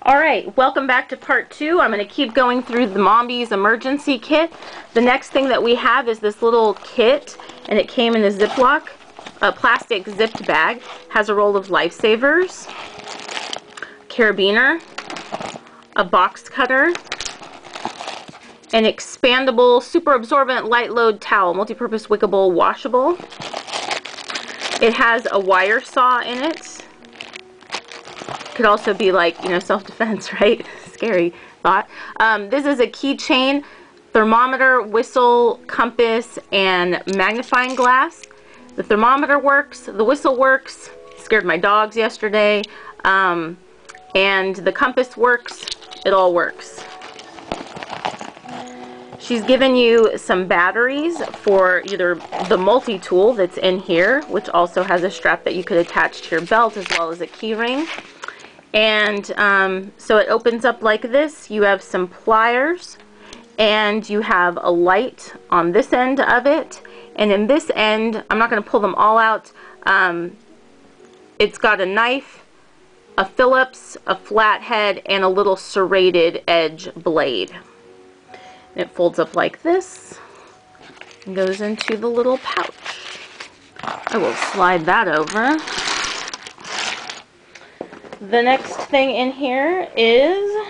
Alright, welcome back to part 2. I'm going to keep going through the Mombies emergency kit. The next thing that we have is this little kit, and it came in a Ziploc, a plastic zipped bag. Has a roll of lifesavers, carabiner, a box cutter, an expandable, super absorbent, light load towel, multi-purpose, wickable, washable. It has a wire saw in it. Could also be like, you know, self-defense, right? Scary thought. This is a keychain, thermometer, whistle, compass, and magnifying glass. The thermometer works, the whistle works, scared my dogs yesterday, and the compass works. It all works. She's given you some batteries for either the multi-tool that's in here, which also has a strap that you could attach to your belt, as well as a key ring. And so it opens up like this. You have some pliers, and you have a light on this end of it. And in this end, I'm not going to pull them all out. It's got a knife, a Phillips, a flathead, and a little serrated edge blade. It folds up like this and goes into the little pouch. I will slide that over. The next thing in here is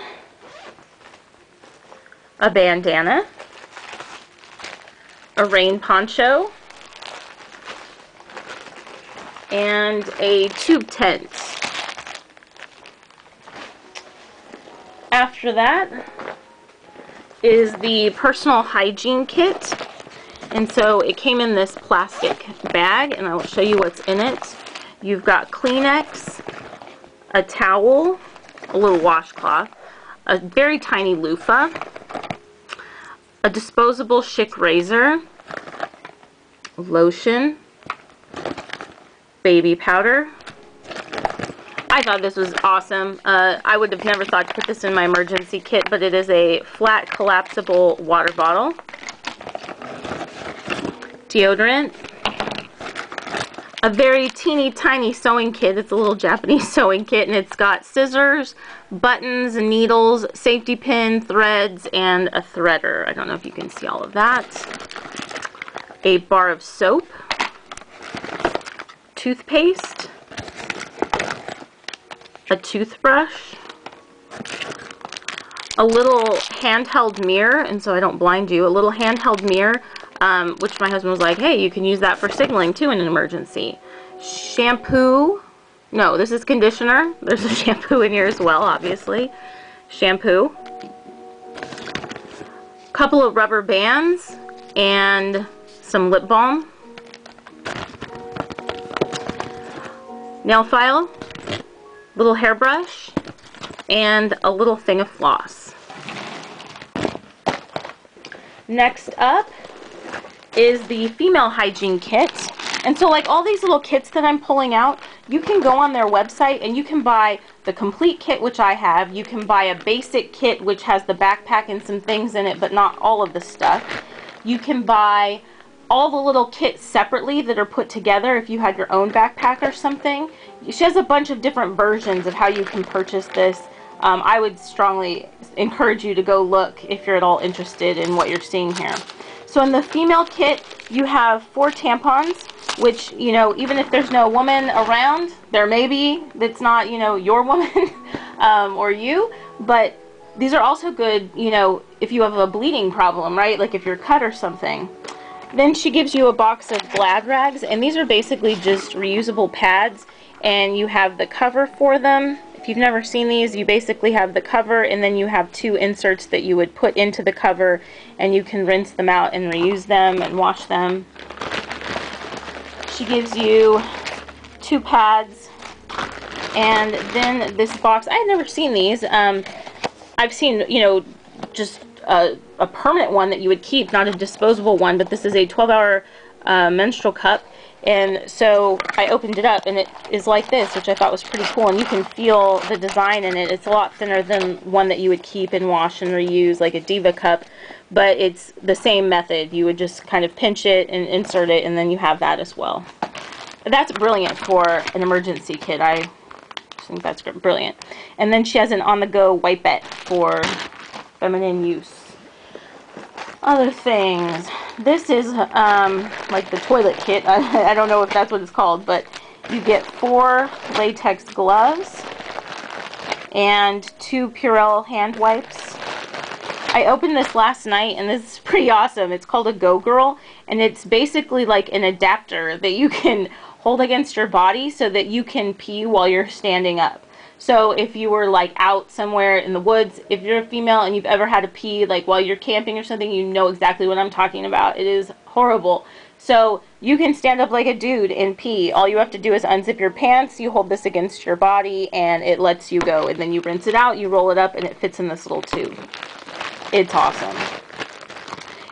a bandana, a rain poncho, and a tube tent. After that is the personal hygiene kit, and so it came in this plastic bag, and I will show you what's in it. You've got Kleenex, a towel, a little washcloth, a very tiny loofah, a disposable Schick razor, lotion, baby powder. I thought this was awesome. I would have never thought to put this in my emergency kit, but it is a flat collapsible water bottle, deodorant, a very teeny tiny sewing kit. It's a little Japanese sewing kit, and it's got scissors, buttons, needles, safety pin, threads, and a threader. I don't know if you can see all of that. A bar of soap, toothpaste, a toothbrush, a little handheld mirror, and so I don't blind you, a little handheld mirror, which my husband was like, hey, you can use that for signaling too in an emergency. Shampoo. No, this is conditioner. There's a shampoo in here as well, obviously. Shampoo. Couple of rubber bands and some lip balm. Nail file. Little hairbrush. And a little thing of floss. Next up is the female hygiene kit. And so like all these little kits that I'm pulling out, you can go on their website and you can buy the complete kit, which I have. You can buy a basic kit which has the backpack and some things in it, but not all of the stuff. You can buy all the little kits separately that are put together if you had your own backpack or something. She has a bunch of different versions of how you can purchase this. I would strongly encourage you to go look if you're at all interested in what you're seeing here. So in the female kit, you have 4 tampons, which, you know, even if there's no woman around, there may be that's not, you know, your woman or you, but these are also good, you know, if you have a bleeding problem, right? Like if you're cut or something. Then she gives you a box of Glad rags, and these are basically just reusable pads, and you have the cover for them. If you've never seen these, you basically have the cover, and then you have 2 inserts that you would put into the cover, and you can rinse them out and reuse them and wash them. She gives you 2 pads, and then this box. I had never seen these. I've seen, you know, just a permanent one that you would keep, not a disposable one, but this is a 12-hour menstrual cup. And so I opened it up, and it is like this, which I thought was pretty cool. And you can feel the design in it. It's a lot thinner than one that you would keep and wash and reuse, like a Diva cup. But it's the same method. You would just kind of pinch it and insert it, and then you have that as well. That's brilliant for an emergency kit. I think that's brilliant. And then she has an on-the-go wipette for feminine use. Other things. This is like the toilet kit. I don't know if that's what it's called, but you get 4 latex gloves and 2 Purell hand wipes. I opened this last night, and this is pretty awesome. It's called a Go Girl, and it's basically like an adapter that you can hold against your body so that you can pee while you're standing up. So if you were like out somewhere in the woods, if you're a female and you've ever had to pee like while you're camping or something, you know exactly what I'm talking about. It is horrible. So you can stand up like a dude and pee. All you have to do is unzip your pants, you hold this against your body, and it lets you go. And then you rinse it out, you roll it up, and it fits in this little tube. It's awesome.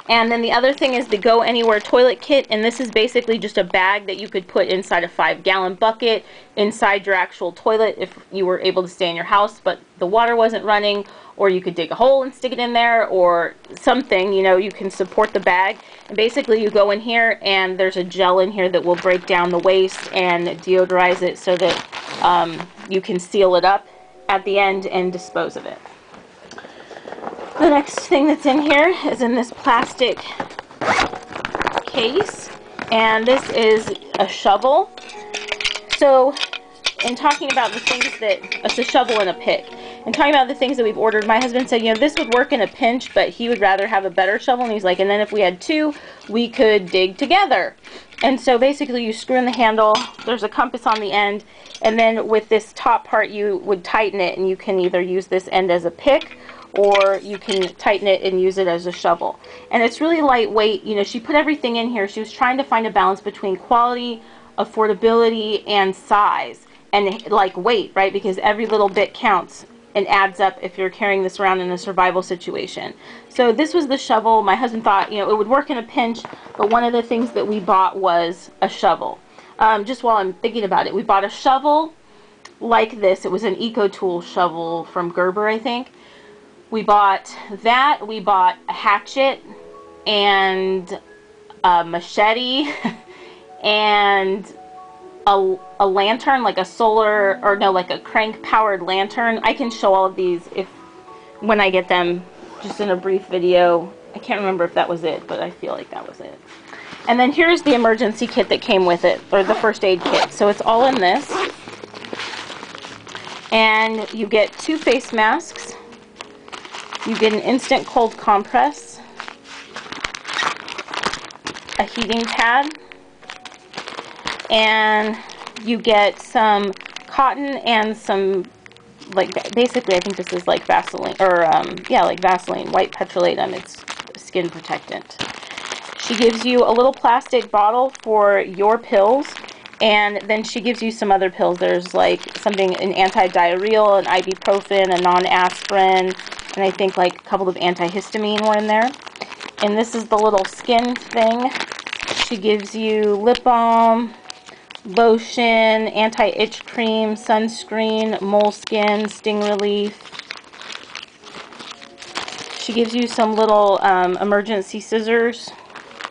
And then the other thing is the Go Anywhere toilet kit, and this is basically just a bag that you could put inside a 5-gallon bucket, inside your actual toilet if you were able to stay in your house but the water wasn't running, or you could dig a hole and stick it in there, or something, you know, you can support the bag. And basically you go in here and there's a gel in here that will break down the waste and deodorize it so that you can seal it up at the end and dispose of it. The next thing that's in here is in this plastic case, and this is a shovel. So, in talking about the things that, it's a shovel and a pick, and talking about the things that we've ordered, my husband said, you know, this would work in a pinch, but he would rather have a better shovel, and he's like, and then if we had 2, we could dig together. And so basically you screw in the handle, there's a compass on the end, and then with this top part you would tighten it, and you can either use this end as a pick, or you can tighten it and use it as a shovel. And it's really lightweight. You know, she put everything in here. She was trying to find a balance between quality, affordability, and size, and like weight, right? Because every little bit counts and adds up if you're carrying this around in a survival situation. So this was the shovel. My husband thought, you know, it would work in a pinch, but one of the things that we bought was a shovel. Just while I'm thinking about it, we bought a shovel like this. It was an EcoTool shovel from Gerber, I think. We bought that, we bought a hatchet and a machete and a lantern, like a solar, or no, like a crank powered lantern. I can show all of these when I get them, just in a brief video. I can't remember if that was it, but I feel like that was it. And then here's the emergency kit that came with it, or the first aid kit. So it's all in this. And you get 2 face masks. You get an instant cold compress, a heating pad, and you get some cotton and some, like, basically I think this is like Vaseline, or yeah, like Vaseline, white petrolatum. It's a skin protectant. She gives you a little plastic bottle for your pills, and then she gives you some other pills. There's like something, an anti-diarrheal, an ibuprofen, a non-aspirin, and I think like a couple of antihistamine were in there. And this is the little skin thing. She gives you lip balm, lotion, anti-itch cream, sunscreen, moleskin, sting relief. She gives you some little emergency scissors,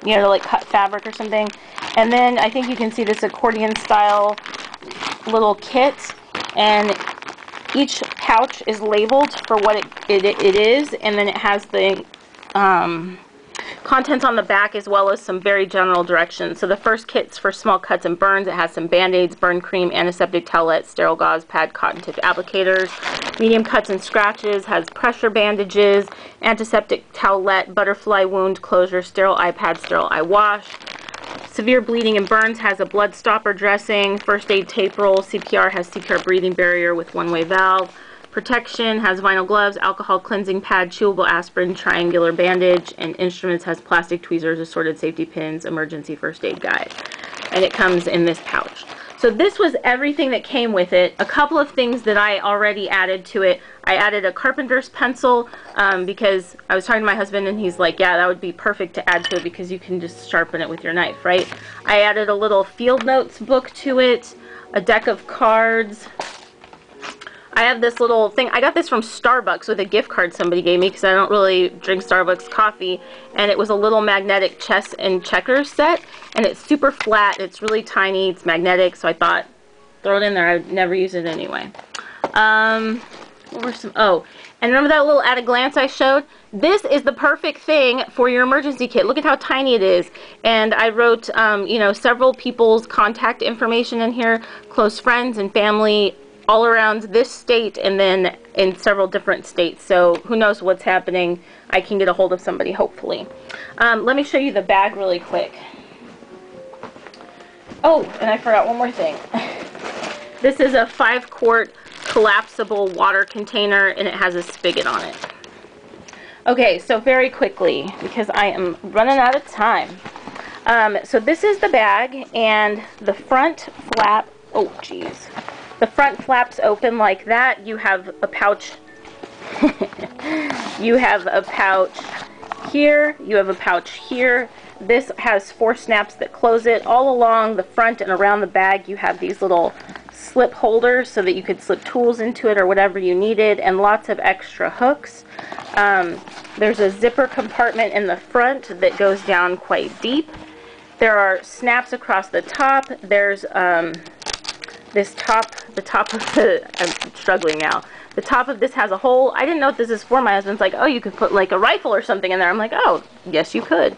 you know, to like cut fabric or something. And then I think you can see this accordion style little kit, and each pouch is labeled for what it is, and then it has the contents on the back as well as some very general directions. So the first kit's for small cuts and burns. It has some band-aids, burn cream, antiseptic towelettes, sterile gauze pad, cotton tip applicators. Medium cuts and scratches has pressure bandages, antiseptic towelette, butterfly wound closure, sterile eye pad, sterile eye wash. Severe bleeding and burns has a blood stopper dressing. First aid tape roll. CPR has CPR breathing barrier with one-way valve. Protection has vinyl gloves, alcohol cleansing pad, chewable aspirin, triangular bandage, and instruments has plastic tweezers, assorted safety pins, emergency first aid guide. And it comes in this pouch. So this was everything that came with it. A couple of things that I already added to it. I added a carpenter's pencil because I was talking to my husband and he's like, yeah, that would be perfect to add to it because you can just sharpen it with your knife, right? I added a little field notes book to it, a deck of cards. I have this little thing. I got this from Starbucks with a gift card somebody gave me because I don't really drink Starbucks coffee. And it was a little magnetic chess and checkers set. And it's super flat. It's really tiny. It's magnetic. So I thought, throw it in there. I would never use it anyway. What were some, oh, and remember that little at a glance I showed? This is the perfect thing for your emergency kit. Look at how tiny it is. And I wrote, you know, several people's contact information in here, close friends and family all around this state and then in several different states. So who knows what's happening. I can get a hold of somebody, hopefully. Let me show you the bag really quick. Oh, and I forgot one more thing. This is a 5-quart collapsible water container, and it has a spigot on it. Okay, so very quickly, because I am running out of time. So this is the bag, and the front flap, oh geez. The front flaps open like that. You have a pouch. You have a pouch here. You have a pouch here. This has 4 snaps that close it. All along the front and around the bag, you have these little slip holders so that you could slip tools into it or whatever you needed, and lots of extra hooks. There's a zipper compartment in the front that goes down quite deep. There are snaps across the top. There's the top of the, I'm struggling now. The top of this has a hole. I didn't know what this is for. My husband's like, oh, you could put like a rifle or something in there. I'm like, oh, yes, you could.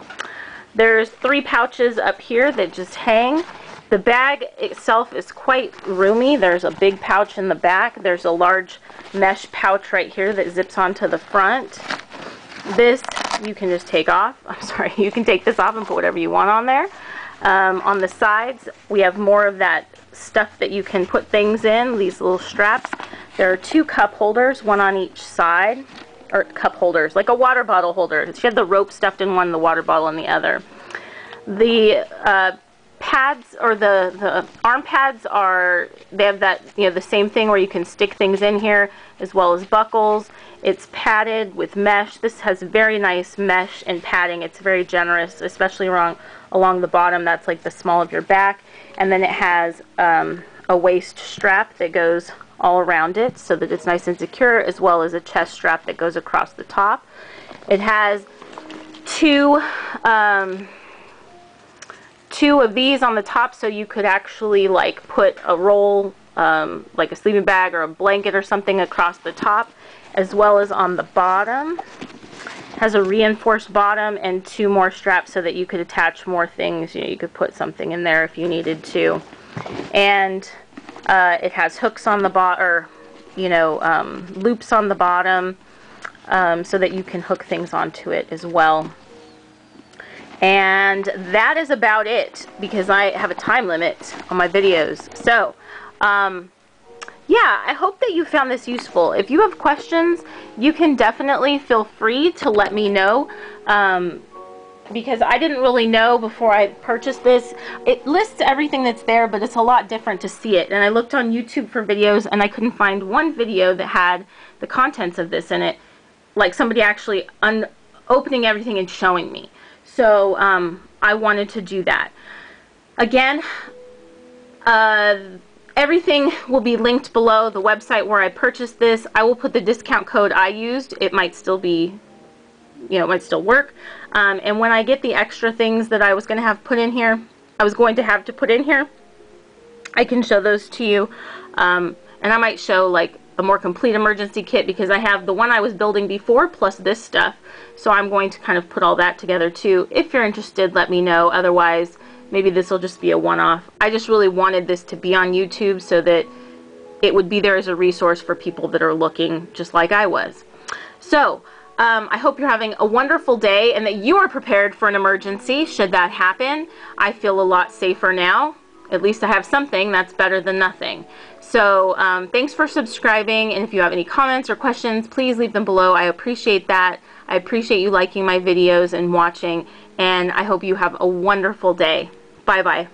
There's 3 pouches up here that just hang. The bag itself is quite roomy. There's a big pouch in the back. There's a large mesh pouch right here that zips onto the front. This you can just take off. I'm sorry, you can take this off and put whatever you want on there. On the sides, we have more of that stuff that you can put things in, these little straps. There are 2 cup holders, one on each side, or cup holders, like a water bottle holder. She had the rope stuffed in one, the water bottle in the other. The pads, or the arm pads, are, they have that, you know, the same thing where you can stick things in here, as well as buckles. It's padded with mesh. This has very nice mesh and padding. It's very generous, especially along the bottom. That's like the small of your back. And then it has a waist strap that goes all around it so that it's nice and secure, as well as a chest strap that goes across the top. It has 2 of these on the top, so you could actually like put a roll, like a sleeping bag or a blanket or something across the top, as well as on the bottom. Has a reinforced bottom and 2 more straps so that you could attach more things. You know, you could put something in there if you needed to. And it has hooks on the bottom, or you know, loops on the bottom, so that you can hook things onto it as well. And that is about it, because I have a time limit on my videos. So, yeah, I hope that you found this useful. If you have questions, you can definitely feel free to let me know, because I didn't really know before I purchased this. It lists everything that's there, but it's a lot different to see it. And I looked on YouTube for videos, and I couldn't find one video that had the contents of this in it, like somebody actually opening everything and showing me. So I wanted to do that. Again, everything will be linked below. The website where I purchased this, I will put the discount code I used. It might still be, you know, it might still work. And when I get the extra things that I was going to have put in here, I can show those to you. And I might show like a more complete emergency kit, because I have the one I was building before plus this stuff. So I'm going to kind of put all that together too. If you're interested, let me know. Otherwise, maybe this will just be a one-off. I just really wanted this to be on YouTube so that it would be there as a resource for people that are looking just like I was. So, I hope you're having a wonderful day and that you are prepared for an emergency should that happen. I feel a lot safer now. At least I have something. That's better than nothing. So thanks for subscribing, and if you have any comments or questions, please leave them below. I appreciate that. I appreciate you liking my videos and watching, and I hope you have a wonderful day. Bye-bye.